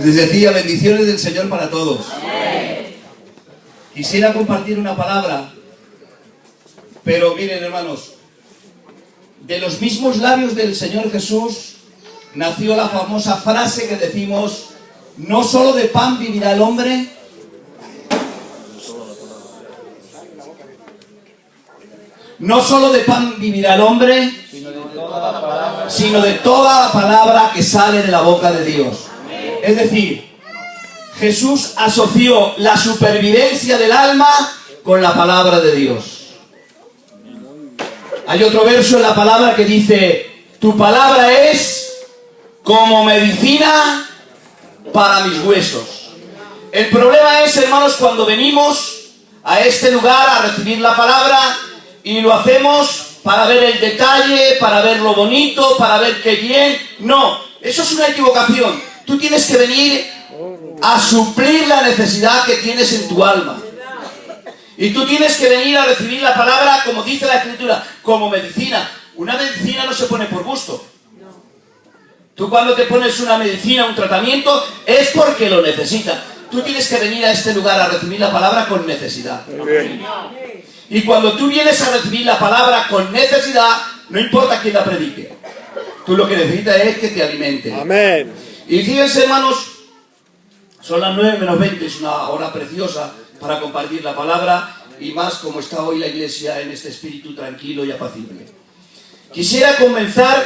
Les decía, bendiciones del Señor para todos. Quisiera compartir una palabra, pero miren, hermanos, de los mismos labios del Señor Jesús nació la famosa frase que decimos: no solo de pan vivirá el hombre, no solo de pan vivirá el hombre, sino de toda la palabra que sale de la boca de Dios. Es decir, Jesús asoció la supervivencia del alma con la palabra de Dios. Hay otro verso en la palabra que dice: tu palabra es como medicina para mis huesos. El problema es, hermanos, cuando venimos a este lugar a recibir la palabra y lo hacemos para ver el detalle, para ver lo bonito, para ver qué bien. No, eso es una equivocación. Tú tienes que venir a suplir la necesidad que tienes en tu alma. Y tú tienes que venir a recibir la palabra, como dice la Escritura, como medicina. Una medicina no se pone por gusto. Tú cuando te pones una medicina, un tratamiento, es porque lo necesitas. Tú tienes que venir a este lugar a recibir la palabra con necesidad. Y cuando tú vienes a recibir la palabra con necesidad, no importa quién la predique. Tú lo que necesitas es que te alimente. Amén. Y fíjense, hermanos, son las 9:20, es una hora preciosa para compartir la palabra, y más como está hoy la iglesia en este espíritu tranquilo y apacible. Quisiera comenzar,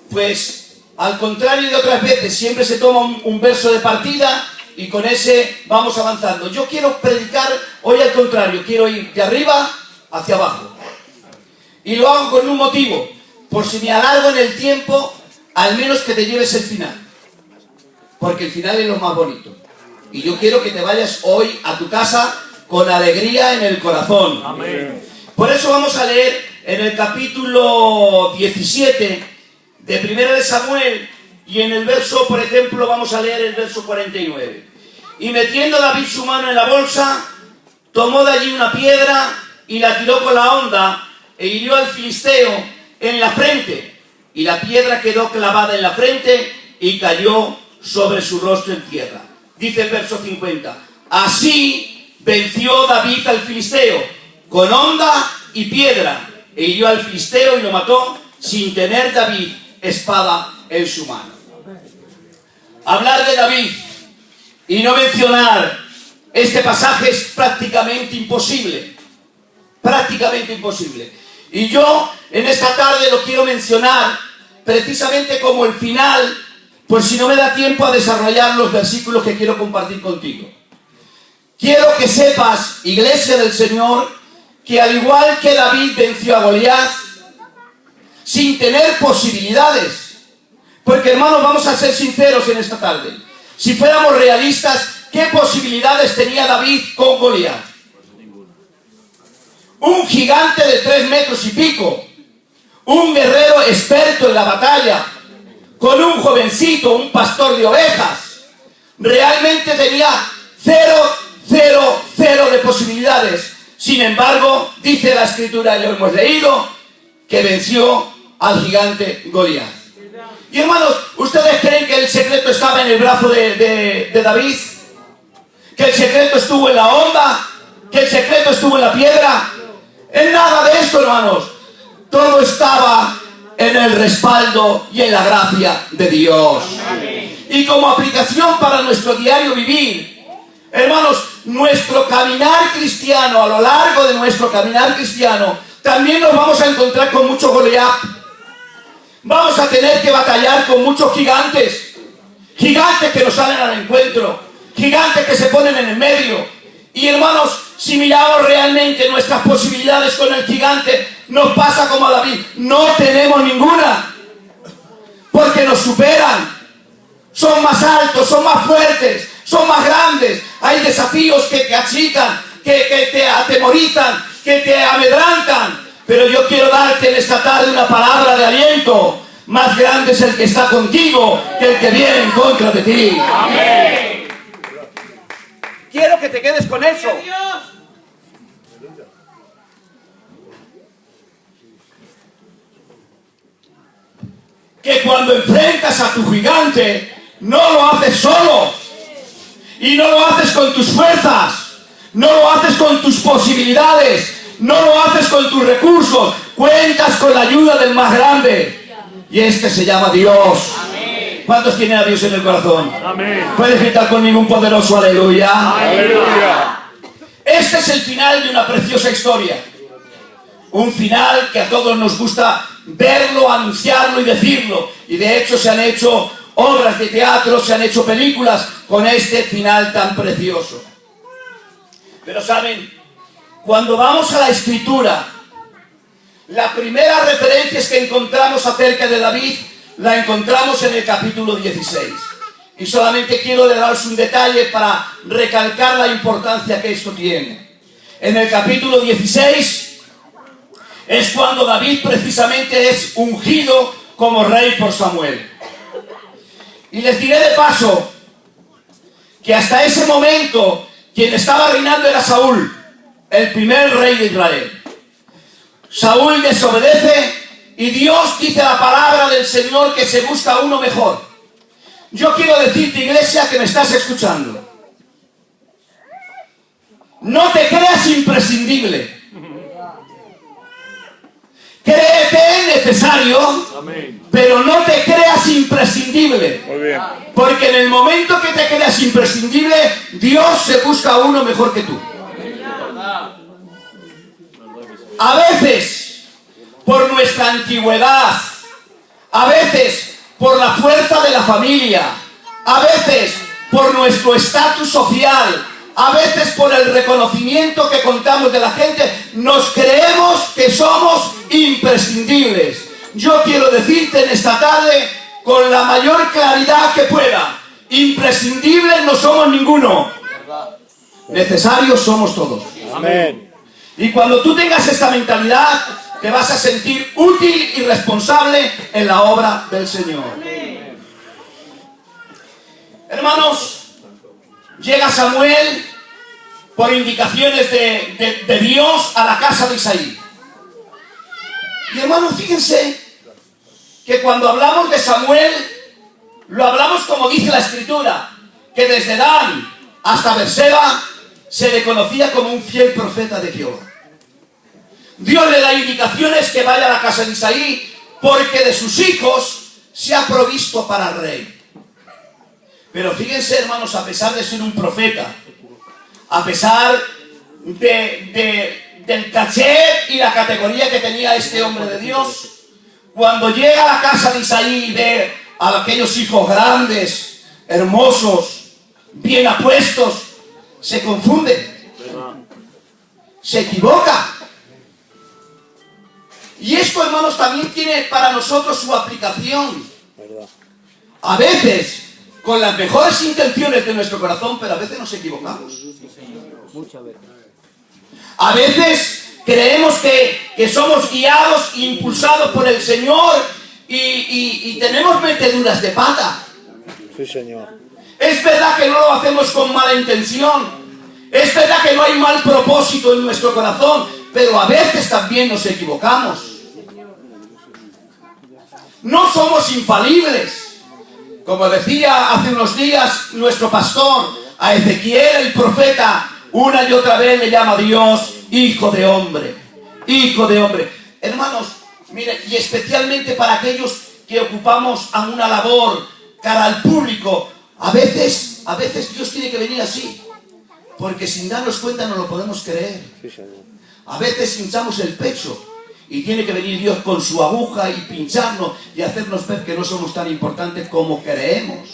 pues, al contrario de otras veces, siempre se toma un verso de partida y con ese vamos avanzando. Yo quiero predicar hoy al contrario, quiero ir de arriba hacia abajo. Y lo hago con un motivo: por si me alargo en el tiempo, al menos que te lleves el final. Porque el final es lo más bonito. Y yo quiero que te vayas hoy a tu casa con alegría en el corazón. Amén. Por eso vamos a leer en el capítulo 17 de 1 de Samuel, y en el verso, por ejemplo, vamos a leer el verso 49. Y metiendo David su mano en la bolsa, tomó de allí una piedra y la tiró con la honda e hirió al filisteo en la frente. Y la piedra quedó clavada en la frente y cayó sobre su rostro en tierra. Dice el verso 50. Así venció David al filisteo, con honda y piedra, e hirió al filisteo y lo mató, sin tener David espada en su mano. Hablar de David y no mencionar este pasaje es prácticamente imposible. Prácticamente imposible. Y yo en esta tarde lo quiero mencionar precisamente como el final, por si no me da tiempo a desarrollar los versículos que quiero compartir contigo. Quiero que sepas, iglesia del Señor, que al igual que David venció a Goliat sin tener posibilidades, porque, hermanos, vamos a ser sinceros en esta tarde. Si fuéramos realistas, ¿qué posibilidades tenía David con Goliat? Un gigante de 3 metros y pico, un guerrero experto en la batalla, con un jovencito, un pastor de ovejas. Realmente tenía cero de posibilidades. Sin embargo, dice la Escritura, y lo hemos leído, que venció al gigante Goliat. Y, hermanos, ¿ustedes creen que el secreto estaba en el brazo de David? ¿Que el secreto estuvo en la honda? ¿Que el secreto estuvo en la piedra? En nada de esto, hermanos. Todo estaba en el respaldo y en la gracia de Dios. Y como aplicación para nuestro diario vivir, hermanos, nuestro caminar cristiano, a lo largo de nuestro caminar cristiano, también nos vamos a encontrar con mucho Goliat. Vamos a tener que batallar con muchos gigantes. Gigantes que nos salen al encuentro. Gigantes que se ponen en el medio. Y, hermanos, si miramos realmente nuestras posibilidades con el gigante, nos pasa como a David. No tenemos ninguna. Porque nos superan. Son más altos, son más fuertes, son más grandes. Hay desafíos que te achican, que te atemorizan, que te amedrantan. Pero yo quiero darte en esta tarde una palabra de aliento. Más grande es el que está contigo que el que viene en contra de ti. Amén. Quiero que te quedes con eso. Que cuando enfrentas a tu gigante, no lo haces solo. Y no lo haces con tus fuerzas. No lo haces con tus posibilidades. No lo haces con tus recursos. Cuentas con la ayuda del más grande. Y este se llama Dios. ¿Cuántos tienen a Dios en el corazón? Amén. ¿Puedes gritar conmigo un poderoso aleluya? Aleluya. Este es el final de una preciosa historia. Un final que a todos nos gusta verlo, anunciarlo y decirlo. Y de hecho se han hecho obras de teatro, se han hecho películas con este final tan precioso. Pero saben, cuando vamos a la Escritura, la primera referencia que encontramos acerca de David la encontramos en el capítulo 16. Y solamente quiero daros un detalle para recalcar la importancia que esto tiene. En el capítulo 16 es cuando David precisamente es ungido como rey por Samuel. Y les diré de paso que hasta ese momento quien estaba reinando era Saúl, el primer rey de Israel. Saúl desobedece y Dios dice la palabra del Señor que se busca uno mejor. Yo quiero decirte, iglesia, que me estás escuchando, no te creas imprescindible. Créete necesario, Amén. pero no te creas imprescindible. Muy bien. Porque en el momento que te creas imprescindible, Dios se busca uno mejor que tú. A veces, por nuestra antigüedad, a veces por la fuerza de la familia, a veces por nuestro estatus social, a veces por el reconocimiento que contamos de la gente, nos creemos que somos imprescindibles. Yo quiero decirte en esta tarde, con la mayor claridad que pueda, imprescindibles no somos ninguno. Necesarios somos todos. Amén. Y cuando tú tengas esta mentalidad, te vas a sentir útil y responsable en la obra del Señor. Hermanos, llega Samuel por indicaciones de Dios a la casa de Isaí. Y hermanos, fíjense que cuando hablamos de Samuel, lo hablamos como dice la Escritura, que desde Dan hasta Berseba se le conocía como un fiel profeta de Jehová. Dios le da indicaciones que vaya a la casa de Isaí porque de sus hijos se ha provisto para el rey. Pero fíjense, hermanos, a pesar de ser un profeta, a pesar del caché y la categoría que tenía este hombre de Dios, cuando llega a la casa de Isaí y ve a aquellos hijos grandes, hermosos, bien apuestos, se confunde, se equivoca. Y esto, hermanos, también tiene para nosotros su aplicación. A veces, con las mejores intenciones de nuestro corazón, pero a veces nos equivocamos. A veces creemos que somos guiados, impulsados por el Señor y tenemos meteduras de pata. Sí, Señor. Es verdad que no lo hacemos con mala intención. Es verdad que no hay mal propósito en nuestro corazón, pero a veces también nos equivocamos. No somos infalibles. Como decía hace unos días nuestro pastor, a Ezequiel el profeta, una y otra vez le llama a Dios hijo de hombre. Hijo de hombre. Hermanos, miren, y especialmente para aquellos que ocupamos a una labor cara al público, a veces Dios tiene que venir así. Porque sin darnos cuenta no lo podemos creer. A veces hinchamos el pecho y tiene que venir Dios con su aguja y pincharnos y hacernos ver que no somos tan importantes como creemos.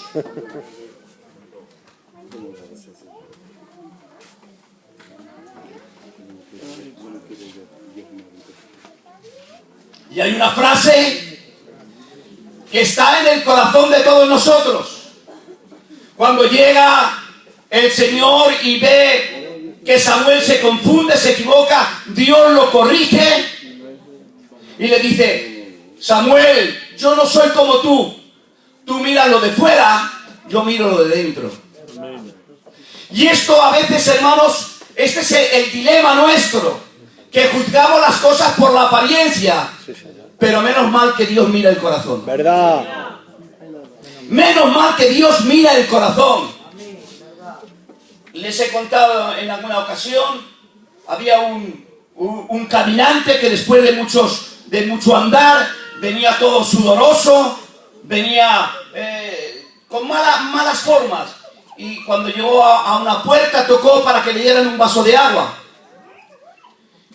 Y hay una frase que está en el corazón de todos nosotros. Cuando llega el Señor y ve que Samuel se confunde, se equivoca, Dios lo corrige y le dice: Samuel, yo no soy como tú. Tú miras lo de fuera, yo miro lo de dentro. Y esto a veces, hermanos, este es el dilema nuestro, que juzgamos las cosas por la apariencia, pero menos mal que Dios mira el corazón. ¿Verdad? Menos mal que Dios mira el corazón. Les he contado en alguna ocasión, había un caminante que después de mucho andar, venía todo sudoroso, venía con malas formas. Y cuando llegó a una puerta, tocó para que le dieran un vaso de agua.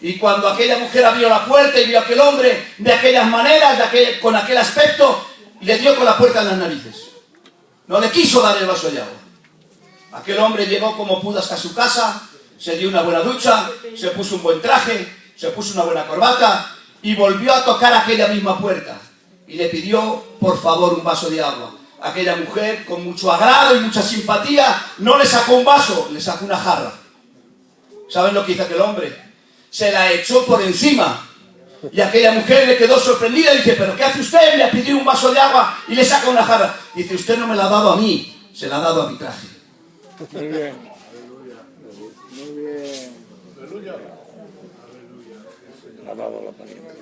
Y cuando aquella mujer abrió la puerta y vio a aquel hombre de aquellas maneras, con aquel aspecto, le dio con la puerta en las narices. No le quiso dar el vaso de agua. Aquel hombre llegó como pudo hasta su casa, se dio una buena ducha, se puso un buen traje, se puso una buena corbata y volvió a tocar aquella misma puerta. Y le pidió, por favor, un vaso de agua. Aquella mujer, con mucho agrado y mucha simpatía, no le sacó un vaso, le sacó una jarra. ¿Saben lo que hizo aquel hombre? Se la echó por encima. Y aquella mujer le quedó sorprendida y dice, ¿pero qué hace usted? Le ha pedido un vaso de agua y le saca una jarra. Dice, usted no me la ha dado a mí, se la ha dado a mi traje. Muy bien. Muy bien. Ha dado la apariencia.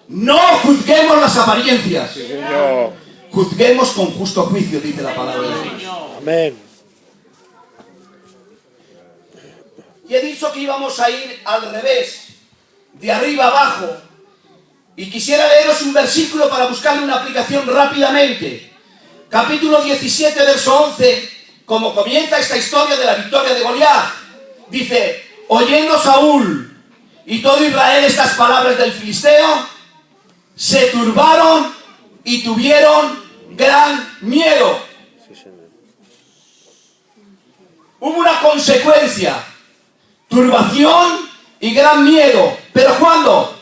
No juzguemos las apariencias. Sí, Señor. Juzguemos con justo juicio, dice la palabra de Dios. Amén. Y he dicho que íbamos a ir al revés, de arriba abajo. Y quisiera leeros un versículo para buscarle una aplicación rápidamente. Capítulo 17, verso 11, como comienza esta historia de la victoria de Goliat. Dice, oyendo Saúl y todo Israel estas palabras del filisteo, se turbaron y tuvieron gran miedo. Sí, Señor. Hubo una consecuencia, turbación y gran miedo. ¿Pero cuándo?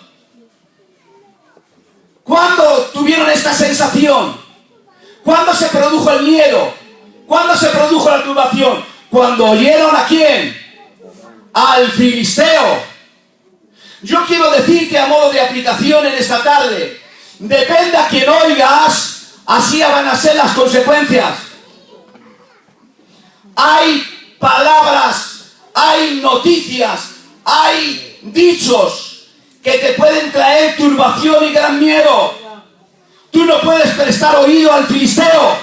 ¿Cuándo tuvieron esta sensación? ¿Cuándo se produjo el miedo? ¿Cuándo se produjo la turbación? Cuando oyeron ¿a quién? Al filisteo. Yo quiero decirte a modo de aplicación en esta tarde, depende a quien oigas, así van a ser las consecuencias. Hay palabras, hay noticias, hay dichos que te pueden traer turbación y gran miedo. Tú no puedes prestar oído al filisteo.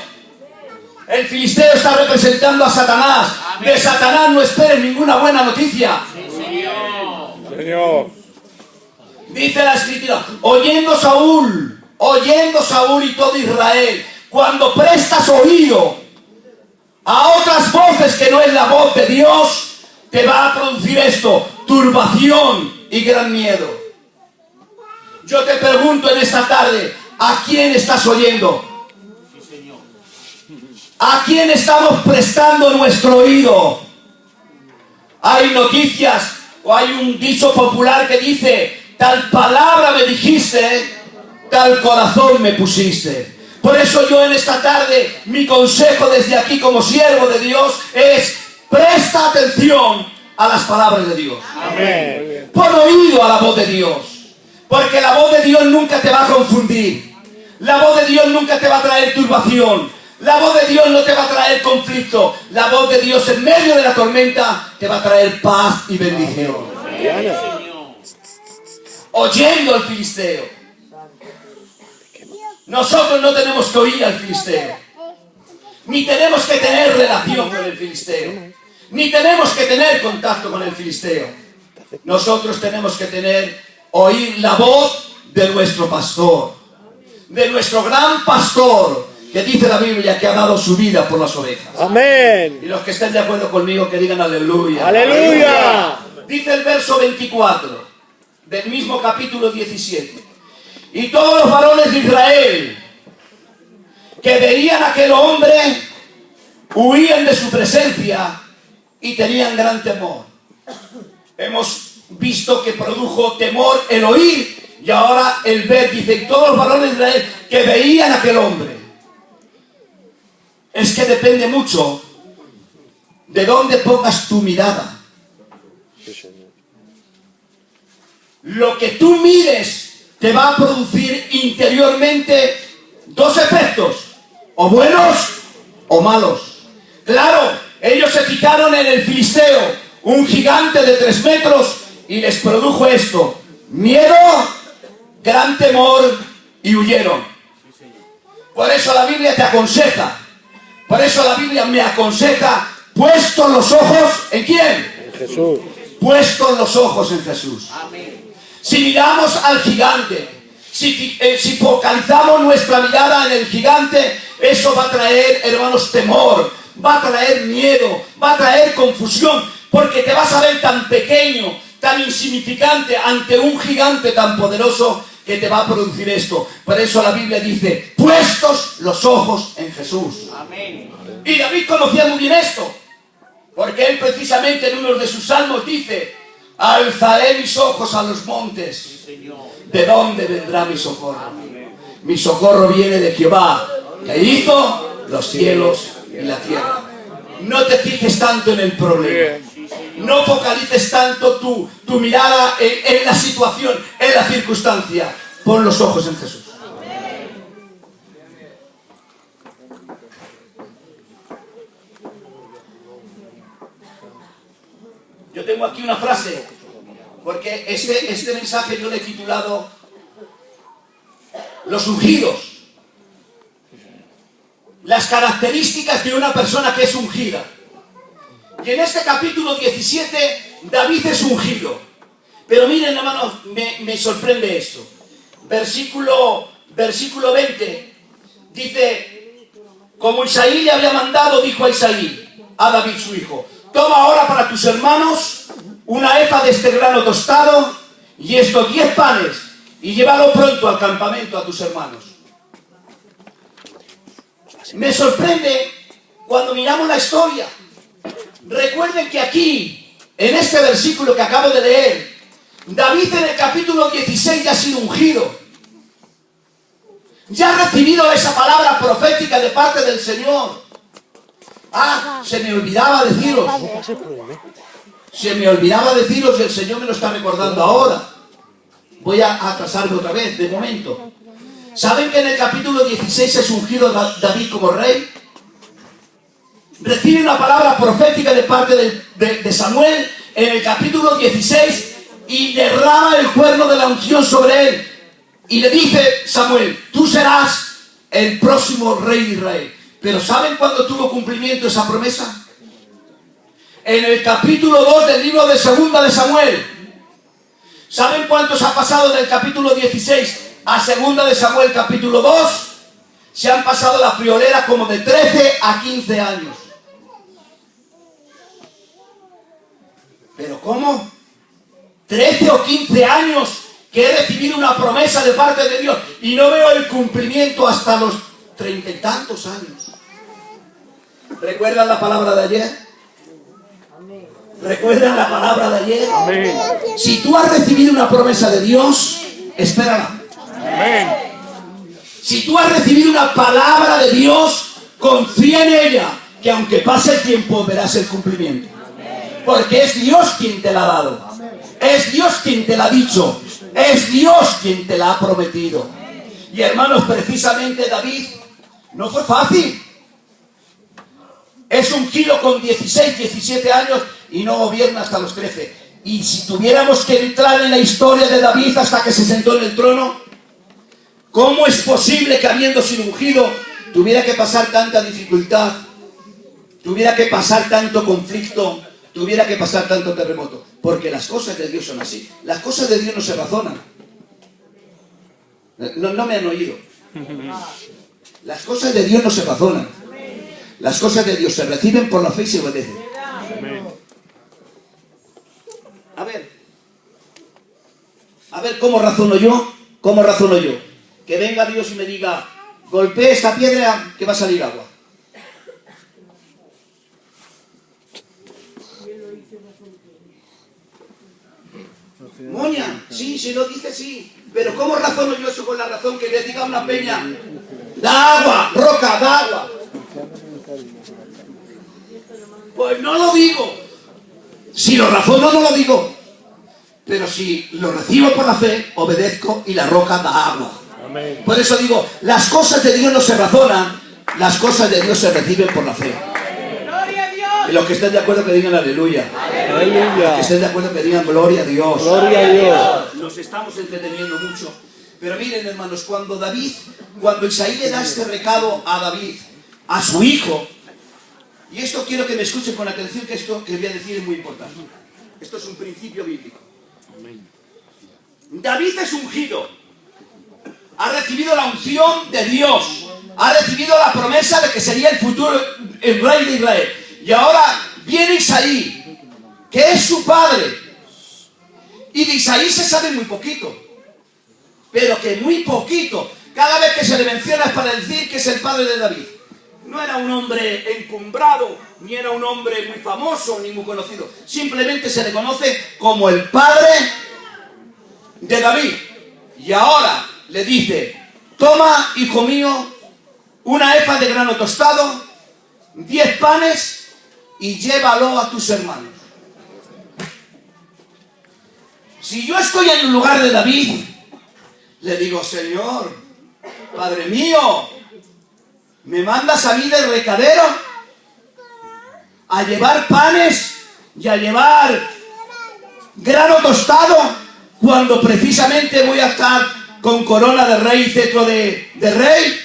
El filisteo está representando a Satanás. De Satanás no esperes ninguna buena noticia. Señor. Dice la Escritura, oyendo Saúl y todo Israel, cuando prestas oído a otras voces que no es la voz de Dios, te va a producir esto, turbación y gran miedo. Yo te pregunto en esta tarde, ¿a quién estás oyendo? ¿A quién estamos prestando nuestro oído? Hay noticias o hay un dicho popular que dice, tal palabra me dijiste, tal corazón me pusiste. Por eso yo en esta tarde, mi consejo desde aquí como siervo de Dios es, presta atención a las palabras de Dios. Amén. Pon oído a la voz de Dios, porque la voz de Dios nunca te va a confundir. La voz de Dios nunca te va a traer turbación. La voz de Dios no te va a traer conflicto. La voz de Dios en medio de la tormenta te va a traer paz y bendición. Oyendo al filisteo. Nosotros no tenemos que oír al filisteo. Ni tenemos que tener relación con el filisteo. Ni tenemos que tener contacto con el filisteo. Nosotros tenemos que oír la voz de nuestro pastor. De nuestro gran pastor, que dice la Biblia que ha dado su vida por las ovejas. Amén. Y los que estén de acuerdo conmigo que digan aleluya. Aleluya. Dice el verso 24 del mismo capítulo 17. Y todos los varones de Israel que veían a aquel hombre huían de su presencia y tenían gran temor. Hemos visto que produjo temor el oír y ahora el ver. Dice, y todos los varones de Israel que veían a aquel hombre. Es que depende mucho de dónde pongas tu mirada. Sí, Señor. Lo que tú mires te va a producir interiormente dos efectos, o buenos o malos. Claro, ellos se fijaron en el filisteo, un gigante de 3 metros, y les produjo esto: miedo, gran temor, y huyeron. Por eso la Biblia te aconseja. Por eso la Biblia me aconseja, puestos los ojos, ¿en quién? En Jesús. Puestos los ojos en Jesús. Si miramos al gigante, si focalizamos nuestra mirada en el gigante, eso va a traer, hermanos, temor, va a traer miedo, va a traer confusión, porque te vas a ver tan pequeño, tan insignificante ante un gigante tan poderoso que te va a producir esto. Por eso la Biblia dice, puestos los ojos en Jesús. Amén. Y David conocía muy bien esto, porque él precisamente en uno de sus salmos dice, alzaré mis ojos a los montes. ¿De dónde vendrá mi socorro? Mi socorro viene de Jehová, que hizo los cielos y la tierra. No te fijes tanto en el problema. No focalices tanto tu mirada en la situación, en la circunstancia. Pon los ojos en Jesús. Yo tengo aquí una frase, porque este mensaje yo le he titulado Los ungidos. Las características de una persona que es ungida. Y en este capítulo 17, David es ungido. Pero miren, hermanos, me sorprende esto. Versículo 20, dice, como Isaí le había mandado, dijo a Isaí, a David su hijo, toma ahora para tus hermanos una efa de este grano tostado y estos 10 panes y llévalo pronto al campamento a tus hermanos. Me sorprende cuando miramos la historia. Recuerden que aquí, en este versículo que acabo de leer, David en el capítulo 16 ya ha sido ungido. Ya ha recibido esa palabra profética de parte del Señor. Ah, se me olvidaba deciros. Se me olvidaba deciros y el Señor me lo está recordando ahora. Voy a atrasarme otra vez, de momento. ¿Saben que en el capítulo 16 es ungido David como rey? Recibe una palabra profética de parte de Samuel en el capítulo 16 y derrama el cuerno de la unción sobre él. Y le dice Samuel, tú serás el próximo rey de Israel. Pero ¿saben cuándo tuvo cumplimiento esa promesa? En el capítulo 2 del libro de Segunda de Samuel. ¿Saben cuántos ha pasado del capítulo 16 a Segunda de Samuel capítulo 2? Se han pasado la friolera como de 13 a 15 años. ¿Pero cómo? 13 o 15 años que he recibido una promesa de parte de Dios y no veo el cumplimiento hasta los 30 y tantos años. ¿Recuerdan la palabra de ayer? ¿Recuerdan la palabra de ayer? Amén. Si tú has recibido una promesa de Dios, espérala. Amén. Si tú has recibido una palabra de Dios, confía en ella, que aunque pase el tiempo verás el cumplimiento. Porque es Dios quien te la ha dado. Es Dios quien te la ha dicho. Es Dios quien te la ha prometido. Y hermanos, precisamente David no fue fácil. Es ungido con 16, 17 años y no gobierna hasta los 13. Y si tuviéramos que entrar en la historia de David hasta que se sentó en el trono, ¿cómo es posible que habiendo sido ungido tuviera que pasar tanta dificultad, tuviera que pasar tanto conflicto, tuviera que pasar tanto terremoto? Porque las cosas de Dios son así. Las cosas de Dios no se razonan. No me han oído. Las cosas de Dios no se razonan. Las cosas de Dios se reciben por la fe y se obedecen. A ver, ¿cómo razono yo? ¿Cómo razono yo? Que venga Dios y me diga, golpee esta piedra que va a salir agua. Moña, sí, si lo dice, sí. Pero ¿cómo razono yo eso con la razón que le diga a una peña, da agua, roca, da agua? Pues no lo digo. Si lo razono, no lo digo. Pero si lo recibo por la fe, obedezco y la roca da agua. Amén. Por eso digo, las cosas de Dios no se razonan, las cosas de Dios se reciben por la fe. ¡Gloria a Dios! Y los que estén de acuerdo que digan aleluya. Los que Aleluya. estén de acuerdo que digan gloria a Dios. Gloria a Dios. Nos estamos entreteniendo mucho. Pero miren, hermanos, cuando Isaí le da este recado a David, a su hijo, y esto quiero que me escuchen con atención, que esto que voy a decir es muy importante. Esto es un principio bíblico. David es ungido. Ha recibido la unción de Dios. Ha recibido la promesa de que sería el futuro el rey de Israel. Y ahora viene Isaí, que es su padre. Y de Isaí se sabe muy poquito. Pero que muy poquito. Cada vez que se le menciona es para decir que es el padre de David. No era un hombre encumbrado, ni era un hombre muy famoso, ni muy conocido. Simplemente se le conoce como el padre de David. Y ahora le dice: toma, hijo mío, una efa de grano tostado, 10 panes y llévalo a tus hermanos. Si yo estoy en el lugar de David, le digo: Señor, Padre mío, ¿me mandas a mí del recadero a llevar panes y a llevar grano tostado cuando precisamente voy a estar con corona de rey y cetro de rey?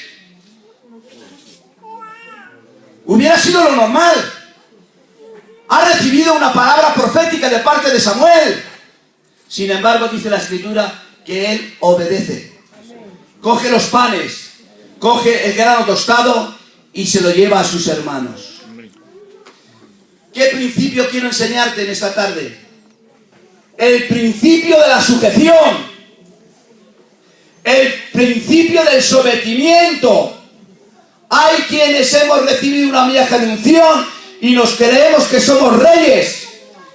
Hubiera sido lo normal. Ha recibido una palabra profética de parte de Samuel. Sin embargo, dice la Escritura que él obedece. Coge los panes, coge el grano tostado y se lo lleva a sus hermanos. ¿Qué principio quiero enseñarte en esta tarde? El principio de la sujeción. El principio del sometimiento. Hay quienes hemos recibido una vieja unción y nos creemos que somos reyes,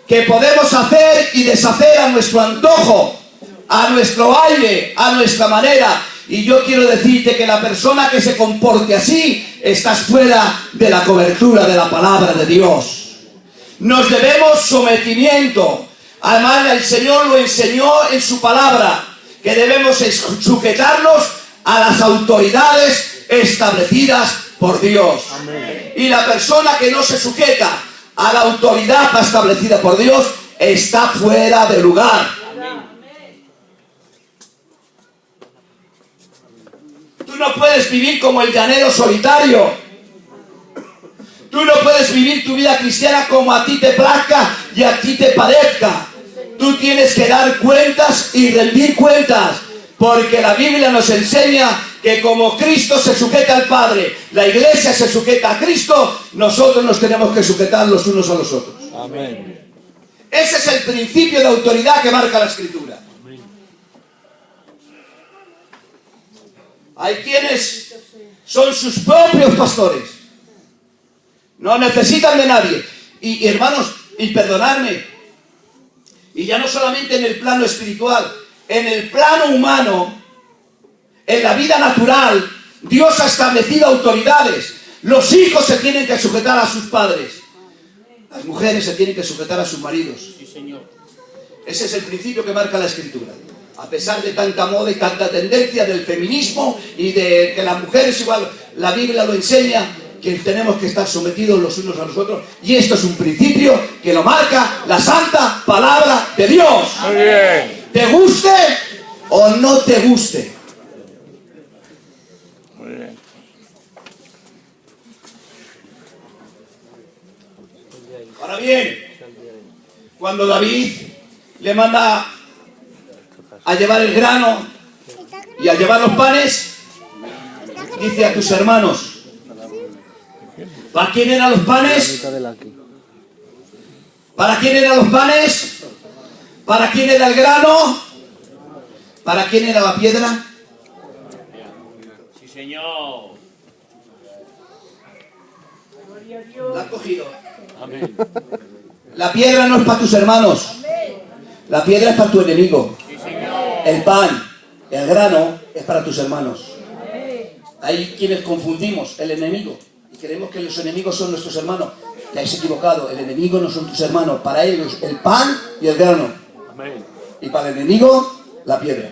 que podemos hacer y deshacer a nuestro antojo, a nuestro aire, a nuestra manera. Y yo quiero decirte que la persona que se comporte así, estás fuera de la cobertura de la palabra de Dios. Nos debemos sometimiento. Además, el Señor lo enseñó en su palabra, que debemos sujetarnos a las autoridades establecidas por Dios. Amén. Y la persona que no se sujeta a la autoridad establecida por Dios está fuera de lugar. Tú no puedes vivir como el llanero solitario. Tú no puedes vivir tu vida cristiana como a ti te plazca y a ti te parezca. Tú tienes que dar cuentas y rendir cuentas, porque la Biblia nos enseña que como Cristo se sujeta al Padre, la iglesia se sujeta a Cristo, nosotros nos tenemos que sujetar los unos a los otros. Amén. Ese es el principio de autoridad que marca la Escritura. Amén. Hay quienes son sus propios pastores. No necesitan de nadie. Y hermanos, y perdonadme, y ya no solamente en el plano espiritual, en el plano humano, en la vida natural, Dios ha establecido autoridades. Los hijos se tienen que sujetar a sus padres. Las mujeres se tienen que sujetar a sus maridos. Sí, Señor. Ese es el principio que marca la Escritura. A pesar de tanta moda y tanta tendencia del feminismo y de que las mujeres igual, la Biblia lo enseña, que tenemos que estar sometidos los unos a los otros. Y esto es un principio que lo marca la santa palabra de Dios. Muy bien. ¿Te guste o no te guste? Muy bien. Ahora bien, cuando David le manda a llevar el grano y a llevar los panes, dice a tus hermanos. ¿Para quién eran los panes? ¿Para quién eran los panes? ¿Para quién era el grano? ¿Para quién era la piedra? Sí, Señor. La has cogido. Amén. La piedra no es para tus hermanos. La piedra es para tu enemigo. Sí, señor. El pan, el grano es para tus hermanos. Hay quienes confundimos el enemigo y creemos que los enemigos son nuestros hermanos. Te has equivocado. El enemigo no son tus hermanos. Para ellos el pan y el grano. Amén. Y para el enemigo la piedra.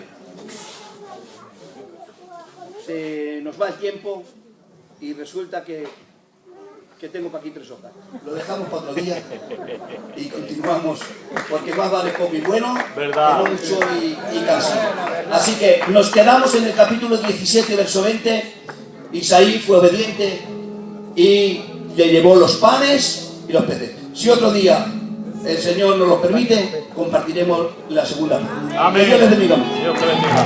Se nos va el tiempo y resulta que que tengo para aquí 3 hojas. Lo dejamos para otro día y continuamos, porque más vale poco y bueno ¿Verdad? que no mucho y cansado. Así que nos quedamos en el capítulo 17, verso 20. Isaí fue obediente y le llevó los panes y los peces. Si otro día el Señor nos lo permite, compartiremos la segunda parte. Amén. Que Dios les bendiga. Dios te bendiga.